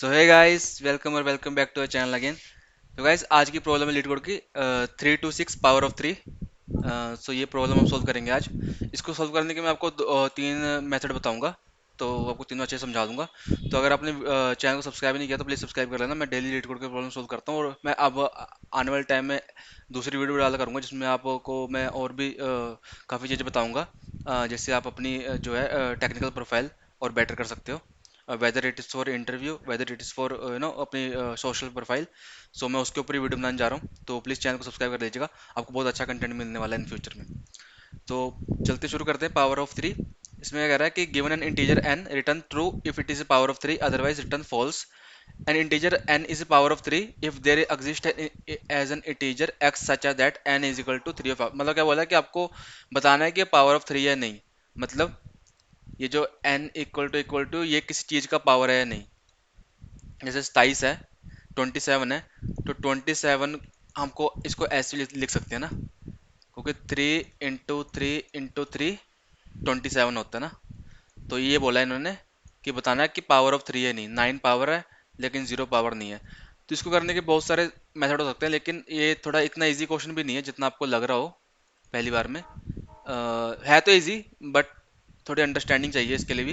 सो hey guys, welcome और welcome back to our channel again. तो guys, आज की प्रॉब्लम है लीड कोड की 3 to 6 पावर ऑफ 3। सो ये प्रॉब्लम हम सोल्व करेंगे आज। इसको सोल्व करने के मैं आपको तीन मेथड बताऊंगा, तो आपको तीनों अच्छे से समझा दूंगा। तो अगर आपने चैनल को सब्सक्राइब नहीं किया तो प्लीज़ सब्सक्राइब कर लेना। मैं डेली लीड कोड के प्रॉब्लम सोल्व करता हूँ, और मैं अब आने वाले टाइम में दूसरी वीडियो डाला करूँगा जिसमें आपको मैं और भी काफ़ी चीज़ें बताऊँगा, जिससे आप अपनी जो है टेक्निकल प्रोफाइल और बेटर कर सकते हो, whether it is for interview, whether it is for अपनी सोशल प्रोफाइल। सो मैं उसके ऊपर ही वीडियो बनाने जा रहा हूँ, तो प्लीज़ चैनल को सब्सक्राइब कर लीजिएगा। आपको बहुत अच्छा कंटेंट मिलने वाला है इन फ्यूचर में। तो चलते शुरू करते हैं। पावर ऑफ 3, इसमें क्या कह रहा है कि given an integer n return true if it is a power of 3, otherwise return false. An integer n is a power of 3 if there exist as an integer x such that n is equal to 3 of. मतलब क्या बोला है कि आपको बताना है कि power of 3 है नहीं, मतलब ये जो n इक्वल टू ये किसी चीज़ का पावर है या नहीं। जैसे 27 है, 27 है, तो 27 हमको इसको ऐसे लिख सकते हैं ना, क्योंकि 3 इंटू थ्री 27 होता है ना। तो ये बोला इन्होंने कि बताना है कि पावर ऑफ 3 है नहीं, 9 पावर है लेकिन 0 पावर नहीं है। तो इसको करने के बहुत सारे मेथड हो सकते हैं, लेकिन ये थोड़ा इतना इजी क्वेश्चन भी नहीं है जितना आपको लग रहा हो पहली बार में। है तो इजी, बट थोड़ी अंडरस्टैंडिंग चाहिए इसके लिए भी।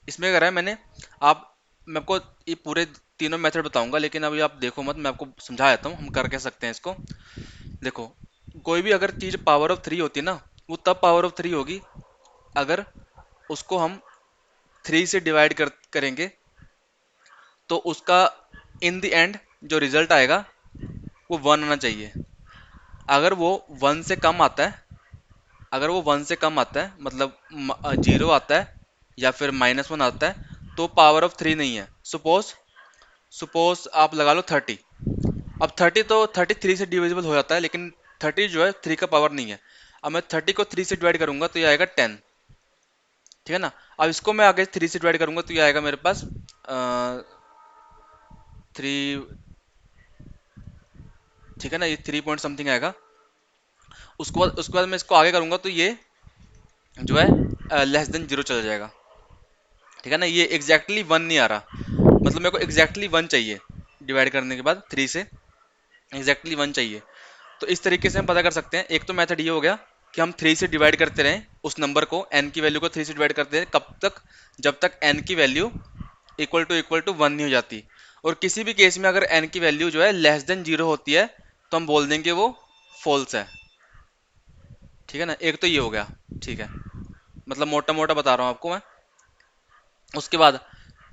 इसमें करा है मैंने, आप मैं आपको ये पूरे तीनों मेथड बताऊंगा, लेकिन अभी आप देखो मत, मैं आपको समझा देता हूँ हम कर क्या सकते हैं इसको। देखो, कोई भी अगर चीज़ पावर ऑफ 3 होती है ना, वो तब पावर ऑफ 3 होगी अगर उसको हम 3 से डिवाइड करेंगे, तो उसका इन द एंड जो रिजल्ट आएगा वो 1 आना चाहिए। अगर वो 1 से कम आता है, अगर वो 1 से कम आता है मतलब 0 आता है या फिर -1 आता है, तो पावर ऑफ 3 नहीं है। सपोज सपोज आप लगा लो 30। अब 30 तो 33 से डिविजिबल हो जाता है, लेकिन 30 जो है 3 का पावर नहीं है। अब मैं 30 को 3 से डिवाइड करूंगा तो ये आएगा 10। ठीक है ना। अब इसको मैं आगे 3 से डिवाइड करूंगा तो ये आएगा मेरे पास 3। ठीक है ना, ये 3 पॉइंट समथिंग आएगा। उसके बाद मैं इसको आगे करूंगा तो ये जो है लेस देन 0 चला जाएगा। ठीक है ना, ये एग्जैक्टली 1 नहीं आ रहा, मतलब मेरे को एग्जैक्टली 1 चाहिए। डिवाइड करने के बाद 3 से एग्जैक्टली 1 चाहिए। तो इस तरीके से हम पता कर सकते हैं। एक तो मेथड ये हो गया कि हम 3 से डिवाइड करते रहें उस नंबर को, n की वैल्यू को 3 से डिवाइड करते रहें, कब तक, जब तक n की वैल्यू इक्वल टू 1 नहीं हो जाती। और किसी भी केस में अगर n की वैल्यू जो है लेस देन 0 होती है, तो हम बोल देंगे वो फॉल्स है। ठीक है ना, एक तो ये हो गया। ठीक है, मतलब मोटा मोटा बता रहा हूँ आपको मैं। उसके बाद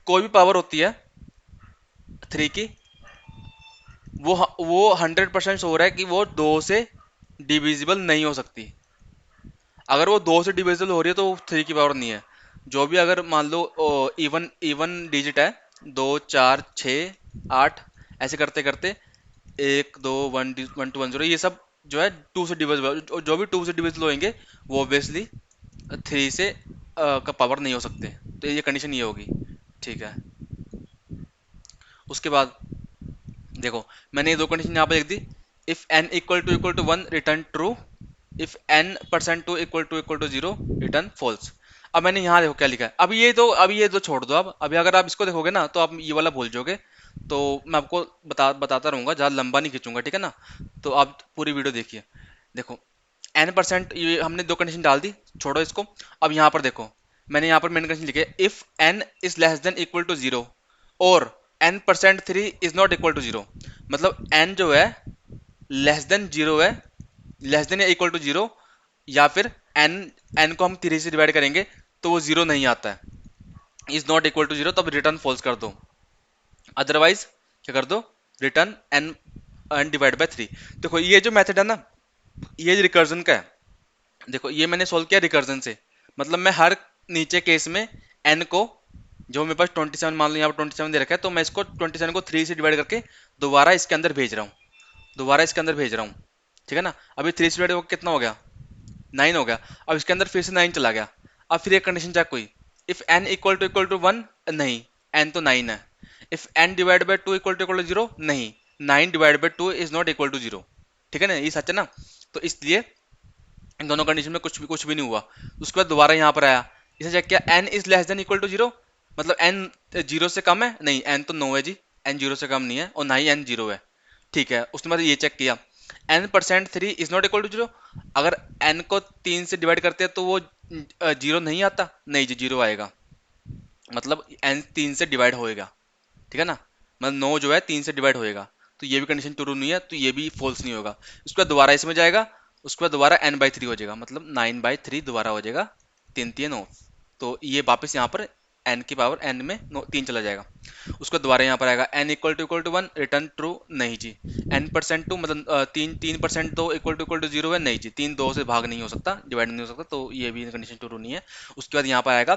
कोई भी पावर होती है 3 की, वो 100% हो रहा है कि वो 2 से डिविजिबल नहीं हो सकती। अगर वो 2 से डिविजिबल हो रही है तो वो 3 की पावर नहीं है। जो भी अगर मान लो इवन इवन डिजिट है, 2 4 6 8, ऐसे करते करते 1 2 1 1 2 1 0, ये सब जो है 2 से डिविजिबल, जो भी 2 से डिविजिबल होंगे वो ऑब्वियसली 3 से का पावर नहीं हो सकते। तो ये कंडीशन ये होगी। ठीक है। उसके बाद देखो, मैंने ये दो कंडीशन यहाँ पे लिख दी। If n equal to 1 return true, if n% 2 0 return false. अब मैंने यहाँ देखो क्या लिखा है। अब ये तो छोड़ दो। अब अभी अगर आप इसको देखोगे ना तो आप ये वाला भूल जाओगे। तो मैं आपको बताता रहूंगा, ज़्यादा लंबा नहीं खींचूंगा। ठीक है ना, तो आप पूरी वीडियो देखिए। देखो, n%, ये हमने दो कंडीशन डाल दी, छोड़ो इसको। अब यहाँ पर देखो, मैंने यहाँ पर मेन कंडीशन लिखी है, if n is less than equal to 0 और n%3 is not equal to 0। मतलब n जो है लेस देन 0 है, लेस देन या इक्वल टू 0, या फिर n को हम 3 से डिवाइड करेंगे तो वो 0 नहीं आता है, इज नॉट इक्वल टू 0, तब रिटर्न फॉल्स कर दो। अदरवाइज क्या कर दो, रिटर्न n डिवाइड बाय 3। देखो ये जो मेथड है ना, ये रिकर्जन का है। देखो ये मैंने सोल्व किया रिकर्जन से, मतलब मैं हर नीचे केस में n को, जो मेरे पास 27 मान लो, यहाँ पर 27 दे रखा है, तो मैं इसको 27 को 3 से डिवाइड करके दोबारा इसके अंदर भेज रहा हूँ, दोबारा इसके अंदर भेज रहा हूँ। ठीक है ना, अभी 3 से डिवाइड कितना हो गया, 9 हो गया। अब इसके अंदर फिर से 9 चला गया। अब फिर एक कंडीशन चेक हुई, इफ n इक्वल टू 1, नहीं, n तो 9 है। If n divide by 2 equal to 0, नहीं, 9 divide by 2 is not equal to 0। ठीक है ना, ये सच है ना। तो इसलिए इन दोनों कंडीशन में कुछ भी नहीं हुआ। उसके बाद दोबारा यहाँ पर आया, इसे चेक किया, n is less than equal to 0, मतलब एन जीरो से कम है नहीं, एन तो नो है जी, एन जीरो से कम नहीं है और ना ही एन जीरो है, ठीक है। उसके बाद ये चेक किया, n percent three is not equal to zero, अगर एन को तीन से डिवाइड करते हैं तो वो जीरो नहीं आता, नहीं जी जीरो आएगा, मतलब एन तीन से डिवाइड होएगा, ठीक है ना, मतलब नो जो है तीन से डिवाइड होएगा, तो ये भी कंडीशन ट्रू नहीं है, तो ये भी फॉल्स नहीं होगा। उसके बाद दोबारा इसमें जाएगा, उसके बाद दोबारा एन बाई थ्री हो जाएगा, मतलब नाइन बाई थ्री दोबारा हो जाएगा, तीन तीन नौ, तो ये वापस यहाँ पर एन की पावर एन में तीन चला जाएगा। उसको दोबारा यहाँ पर आएगा n equal to one return true, नहीं जी। एन परसेंट टू मतलब तीन तीन परसेंट दो इक्वल टू जीरो है, नहीं जी, तीन दो से भाग नहीं हो सकता, डिवाइड नहीं हो सकता, तो ये भी कंडीशन ट्रू नहीं है। उसके बाद यहाँ पर आएगा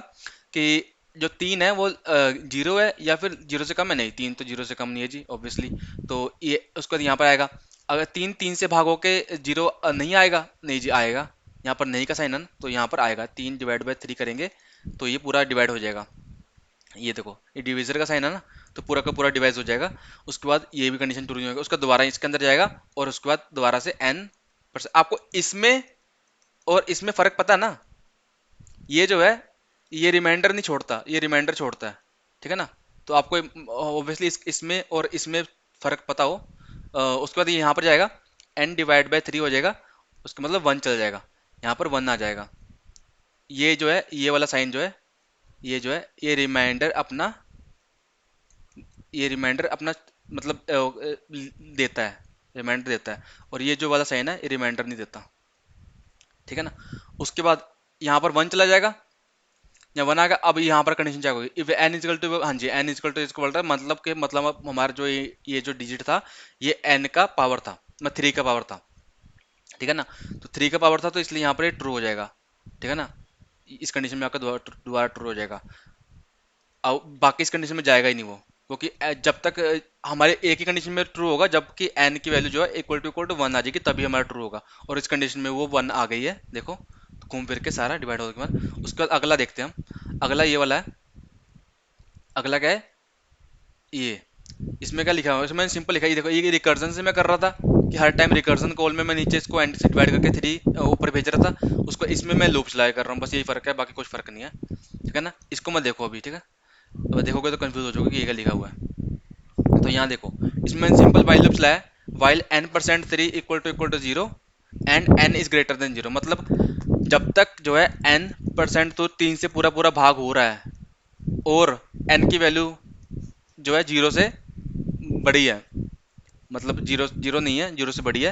कि जो तीन है वो जीरो है या फिर जीरो से कम है, नहीं तीन तो जीरो से कम नहीं है जी ऑब्वियसली, तो ये उसके बाद यहाँ पर आएगा अगर तीन तीन से भाग होके जीरो नहीं आएगा, नहीं जी आएगा, यहाँ पर नहीं का साइन है ना, तो यहाँ पर आएगा तीन डिवाइड बाई थ्री करेंगे तो ये पूरा डिवाइड हो जाएगा, ये देखो ये डिविजर का साइन है ना, तो पूरा का पूरा डिवाइड हो जाएगा। उसके बाद ये भी कंडीशन ट्रू नहीं होगा, उसका दोबारा इसके अंदर जाएगा और उसके बाद दोबारा से एन परसेंट, आपको इसमें और इसमें फर्क पता है ना, ये जो है ये रिमाइंडर नहीं छोड़ता, ये रिमाइंडर छोड़ता है, ठीक है ना, तो आपको ऑब्वियसली इसमें और इसमें फर्क पता हो। उसके बाद ये यहाँ पर जाएगा एन डिवाइड बाई थ्री हो जाएगा, उसका मतलब वन चल जाएगा, यहाँ पर वन आ जाएगा, ये जो है ये वाला साइन जो है ये जो है ये रिमाइंडर अपना, ये रिमाइंडर अपना मतलब देता है, रिमाइंडर देता है, और ये जो वाला साइन है ये रिमाइंडर नहीं देता, ठीक है ना। उसके बाद यहाँ पर वन चला जाएगा, या वन आ गया, अब यहाँ पर कंडीशन क्या होगी, इफ एन इजकल टू, हाँ जी एन इजकल टू इसको बोल रहा है, मतलब कि मतलब अब हमारा जो ये जो डिजिट था ये एन का पावर था, मतलब थ्री का पावर था, ठीक है ना, तो थ्री का पावर था तो इसलिए यहाँ पर ये ट्रू हो जाएगा, ठीक है ना, इस कंडीशन में आपका दोबारा ट्रू हो जाएगा। अब बाकी इस कंडीशन में जाएगा ही नहीं वो, क्योंकि जब तक हमारे एक ही कंडीशन में ट्रू होगा जबकि एन की वैल्यू जो है इक्वल टू वन आ जाएगी तभी हमारा ट्रू होगा, और इस कंडीशन में वो वन आ गई है, देखो तो घूम फिर के सारा डिवाइड होने के बाद। उसके बाद अगला देखते हैं हम, अगला ये वाला है, अगला क्या है ये, इसमें क्या लिखा हुआ है, इसमें मैंने सिंपल लिखा है, ये देखो ये रिकर्जन से मैं कर रहा था कि हर टाइम रिकर्जन कॉल में मैं नीचे इसको एंड से डिवाइड करके थ्री ऊपर भेज रहा था, उसको इसमें मैं लूप चलाया कर रहा हूँ, बस यही फर्क है, बाकी कुछ फर्क नहीं है, ठीक है ना। इसको मत देखो अभी, ठीक है, अब देखोगे तो कंफ्यूज हो जाओगे कि ये क्या लिखा हुआ है। तो यहाँ देखो इसमें सिंपल वाइल लूप चलाया, while n percent three equal to zero and n is greater than zero, मतलब जब तक जो है एन परसेंट तो तीन से पूरा पूरा भाग हो रहा है और एन की वैल्यू जो है जीरो से बड़ी है, मतलब जीरो जीरो नहीं है जीरो से बड़ी है,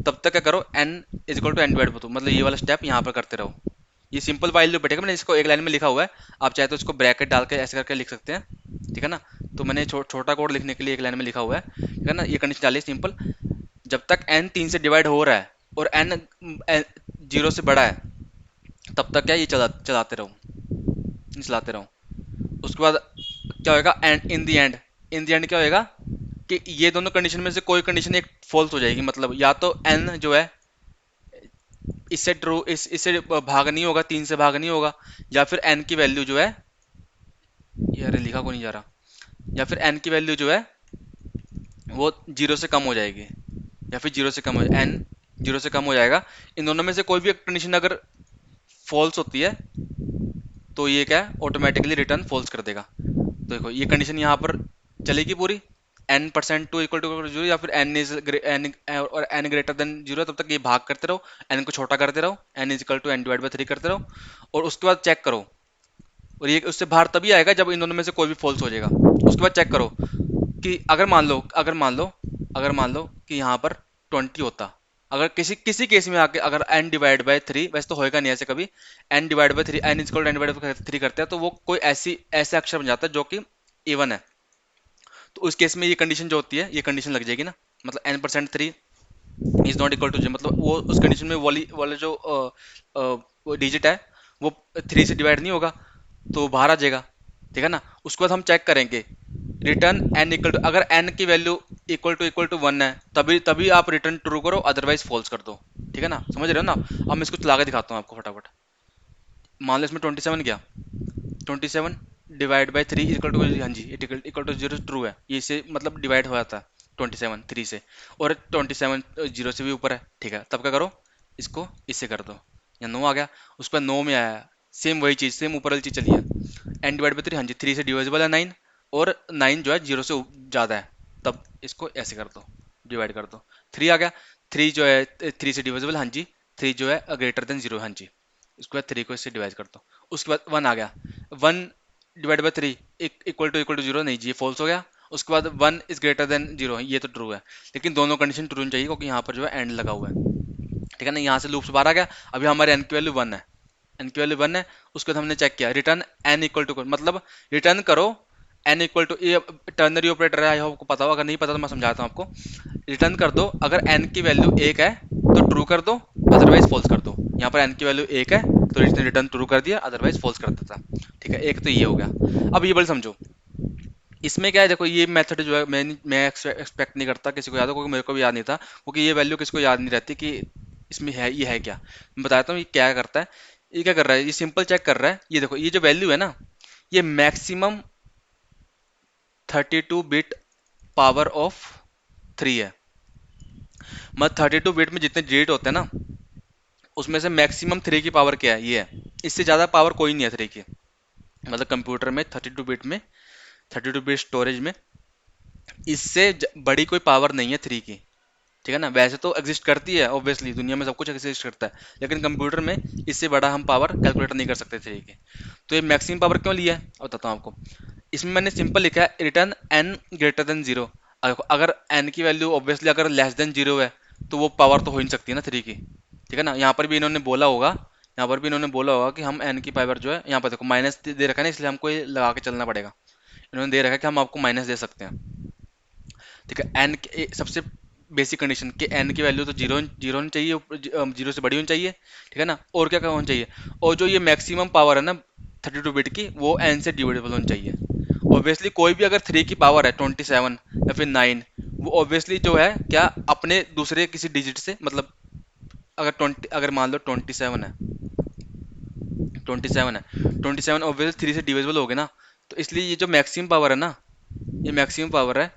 तब तक क्या करो n is equal to n divide by two, मतलब ये वाला स्टेप यहाँ पर करते रहो। ये सिंपल वाइल लूप बैठेगा, मैंने इसको एक लाइन में लिखा हुआ है, आप चाहे तो इसको ब्रैकेट डाल के ऐसे करके लिख सकते हैं, ठीक है ना, तो मैंने छोटा कोड लिखने के लिए एक लाइन में लिखा हुआ है, ठीक है ना। ये कंडीशन डालिए सिंपल, जब तक एन तीन से डिवाइड हो रहा है और एन जीरो से बड़ा है तब तक क्या ये चलाते रहो, चलाते रहो। उसके बाद क्या होएगा एंड इन दी एंड क्या होएगा कि ये दोनों कंडीशन में से कोई कंडीशन एक फॉल्स हो जाएगी, मतलब या तो एन जो है इससे ट्रू इससे भाग नहीं होगा, तीन से भाग नहीं होगा, या फिर एन की वैल्यू जो है, ये अरे लिखा को नहीं जा रहा, या फिर एन की वैल्यू जो है वो जीरो से कम हो जाएगी, या फिर जीरो से कम हो एन जीरो से कम हो जाएगा। इन दोनों में से कोई भी एक कंडीशन अगर फॉल्स होती है तो ये क्या है ऑटोमेटिकली रिटर्न फॉल्स कर देगा। तो देखो ये कंडीशन यहाँ पर चलेगी पूरी, n percent two equal to zero या फिर एन इज एन और एन ग्रेटर देन जीरो, तब तक ये भाग करते रहो, एन को छोटा करते रहो, n is equal to n divide by three करते रहो, और उसके बाद चेक करो, और ये उससे बाहर तभी आएगा जब इन दोनों में से कोई भी फॉल्स हो जाएगा। उसके बाद चेक करो कि अगर मान लो कि यहाँ पर 20 होता, अगर किसी किसी केस में आके अगर n डिवाइड बाय थ्री, वैसे तो होएगा नहीं ऐसे कभी, n divide by three n equal n divide by three करते हैं तो वो कोई ऐसे अक्षर बन जाता है जो कि इवन है, तो उस केस में ये कंडीशन जो होती है ये कंडीशन लग जाएगी ना, मतलब n percent three is not equal to zero, मतलब वो उस कंडीशन में वाले जो डिजिट है वो थ्री से डिवाइड नहीं होगा तो बाहर आ जाएगा, ठीक है ना। उसके बाद हम चेक करेंगे रिटर्न एन इक्वल टू, अगर एन की वैल्यू इक्वल टू वन है तभी तभी आप रिटर्न ट्रू करो, अदरवाइज फॉल्स कर दो, ठीक है ना, समझ रहे हो ना। अब मैं इसको चला के दिखाता हूँ आपको फटाफट, मान लो इसमें 27 गया, 27 divide by three equal to, हाँ जी इक्वल टू जीरो ट्रू है, ये से मतलब डिवाइड हो जाता है 27 थ्री से, और 27 जीरो से भी ऊपर है, ठीक है, तब क्या करो इसको इससे कर दो, या नो आ गया, उस पर नो में आया सेम वही चीज़, सेम ऊपर वाली चीज़ चली है। एन डिवाइड बाई 3, हाँ जी 3 से डिविजिबल है 9, और 9 जो है 0 से ज़्यादा है, तब इसको ऐसे कर दो, डिवाइड कर दो, 3 आ गया। 3 जो है 3 से डिविजिबल, हाँ जी 3 जो है ग्रेटर देन 0, हाँ जी। उसके बाद 3 को इससे डिवाइड कर दो। उसके बाद 1 आ गया, 1 डिवाइड बाई 3 इक्वल टू 0, नहीं जी ये फॉल्स हो गया। उसके बाद 1 इज ग्रेटर देन 0, ये तो ट्रू है, लेकिन दोनों कंडीशन ट्रू होनी चाहिए क्योंकि यहाँ पर जो है एंड लगा हुआ है, ठीक है ना। यहाँ से लूप्स बाहर आ गया। अभी हमारे एन की वैल्यू 1 है, एन की वैल्यू 1 है। उसके बाद हमने चेक किया रिटर्न एन इक्वल टू, मतलब रिटर्न करो एन इक्वल टू, ये टर्नरी ऑपरेटर है, आपको पता हो, अगर नहीं पता तो मैं समझाता हूँ आपको। रिटर्न कर दो, अगर एन की वैल्यू 1 है तो ट्रू कर दो, अदरवाइज फॉल्स कर दो। यहाँ पर एन की वैल्यू 1 है तो इसने रिटर्न ट्रू कर दिया, अदरवाइज फॉल्स कर देता, ठीक है। एक तो ये हो गया। अब ये बल समझो, इसमें क्या है, देखो ये मेथड जो है मैं एक्सपेक्ट नहीं करता किसी को याद हो, क्योंकि मेरे को भी याद नहीं था, क्योंकि ये वैल्यू किसी को याद नहीं रहती कि इसमें है, ये है क्या। मैं बताता हूँ ये क्या करता है। ये क्या कर रहा है, ये सिंपल चेक कर रहा है। ये देखो ये जो वैल्यू है ना, ये मैक्सिमम 32 बिट पावर ऑफ 3 है। मतलब 32 बिट में जितने डिजिट होते हैं ना, उसमें से मैक्सिमम 3 की पावर क्या है, ये है। इससे ज़्यादा पावर कोई नहीं है 3 की, मतलब कंप्यूटर में 32 बिट में, 32 बिट स्टोरेज में इससे बड़ी कोई पावर नहीं है 3 की, ठीक है ना। वैसे तो एग्जिस्ट करती है ऑब्वियसली, दुनिया में सब कुछ एग्जिस्ट करता है, लेकिन कंप्यूटर में इससे बड़ा हम पावर कैलकुलेट नहीं कर सकते 3 की। तो ये मैक्सिमम पावर क्यों लिया है बताता हूँ आपको। इसमें मैंने सिंपल लिखा है रिटर्न एन ग्रेटर देन 0। अगर एन की वैल्यू ऑब्वियसली अगर लेस देन 0 है तो वो पावर तो हो ही नहीं सकती ना 3 की, ठीक है ना। यहाँ पर भी इन्होंने बोला होगा, यहाँ पर भी इन्होंने बोला होगा कि हम एन की पावर जो है, यहाँ पर देखो माइनस दे रखा है ना, इसलिए हमको ये लगा के चलना पड़ेगा। इन्होंने दे रखा है कि हम आपको माइनस दे सकते हैं, ठीक है। एन सबसे बेसिक कंडीशन कि एन की वैल्यू तो जीरो जीरो होनी चाहिए, जीरो से बड़ी होनी चाहिए, ठीक है ना। और क्या होना चाहिए, और जो ये मैक्सिमम पावर है ना 32 बिट की, वो एन से डिविडेबल होनी चाहिए। ऑब्वियसली कोई भी अगर 3 की पावर है 27 या फिर 9, वो ऑब्वियसली जो है क्या अपने दूसरे किसी डिजिट से, मतलब अगर 20, अगर मान लो 27 है, 27 है, 27 ऑब्वियसली 3 से डिविजिबल हो गए ना। तो इसलिए ये जो मैक्सिमम पावर है ना, ये मैक्सिमम पावर है,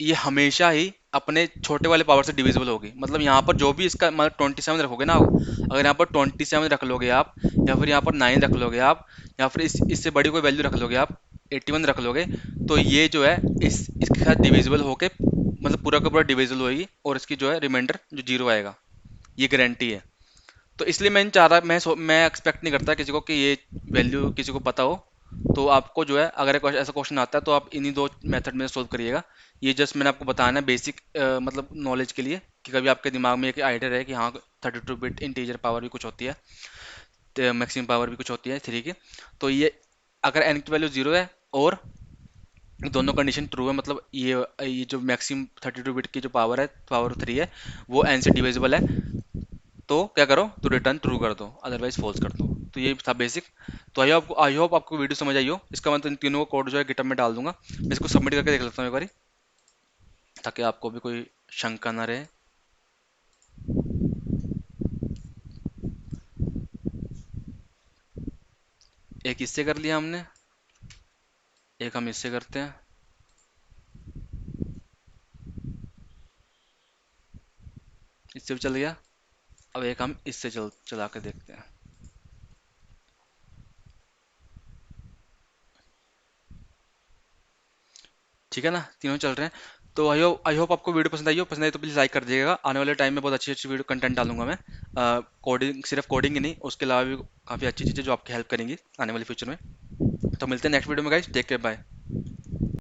ये हमेशा ही अपने छोटे वाले पावर से डिविजिबल होगी। मतलब यहाँ पर जो भी इसका मतलब 27 रखोगे ना आप, अगर यहाँ पर 27 रख लोगे आप, या फिर यहाँ पर 9 रख लोगे आप, या फिर इससे बड़ी कोई वैल्यू रख लोगे आप, 81 रख लोगे, तो ये जो है इसके साथ डिविजिबल होके, मतलब पूरा का पूरा डिविजिबल होगी, और इसकी जो है रिमाइंडर जो जीरो आएगा, ये गारंटी है। तो इसलिए मैं नहीं चाह रहा, मैं एक्सपेक्ट नहीं करता किसी को कि ये वैल्यू किसी को पता हो। तो आपको जो है अगर ऐसा क्वेश्चन आता है तो आप इन्हीं दो मेथड में सोल्व करिएगा। ये जस्ट मैंने आपको बताना है बेसिक मतलब नॉलेज के लिए, कि कभी आपके दिमाग में एक आइडिया रहे कि हाँ 32 बिट इंटीजर पावर भी कुछ होती है, तो मैक्सिमम पावर भी कुछ होती है 3 की। तो ये अगर एन की वैल्यू 0 है और दोनों कंडीशन ट्रू है, मतलब ये जो मैक्सिमम 32 बिट की जो पावर है, पावर 3 है, वो एन से डिविजिबल है, तो क्या करो, तो रिटर्न ट्रू कर दो, अदरवाइज फॉल्स कर दो। तो ये था बेसिक। तो आई होप आपको वीडियो समझ आई हो। इसका मतलब इन तीनों को कोड जो है गिटहब में डाल दूंगा, मैं इसको सबमिट करके देख लेता हूँ एक बारी, ताकि आपको भी कोई शंका ना रहे। एक इससे कर लिया हमने, एक हम इससे करते हैं, इससे भी चल गया। अब एक हम इससे चला के देखते हैं, ठीक है ना। तीनों चल रहे हैं। तो आई होप आपको वीडियो पसंद आई हो, पसंद आई तो प्लीज़ लाइक कर दीजिएगा। आने वाले टाइम में बहुत अच्छी अच्छी वीडियो कंटेंट डालूंगा मैं, कोडिंग, सिर्फ कोडिंग ही नहीं, उसके अलावा भी काफ़ी अच्छी चीज़ें जो आपकी हेल्प करेंगी आने वाले फ्यूचर में। तो मिलते हैं नेक्स्ट वीडियो में गाइस, टेक केयर, बाय।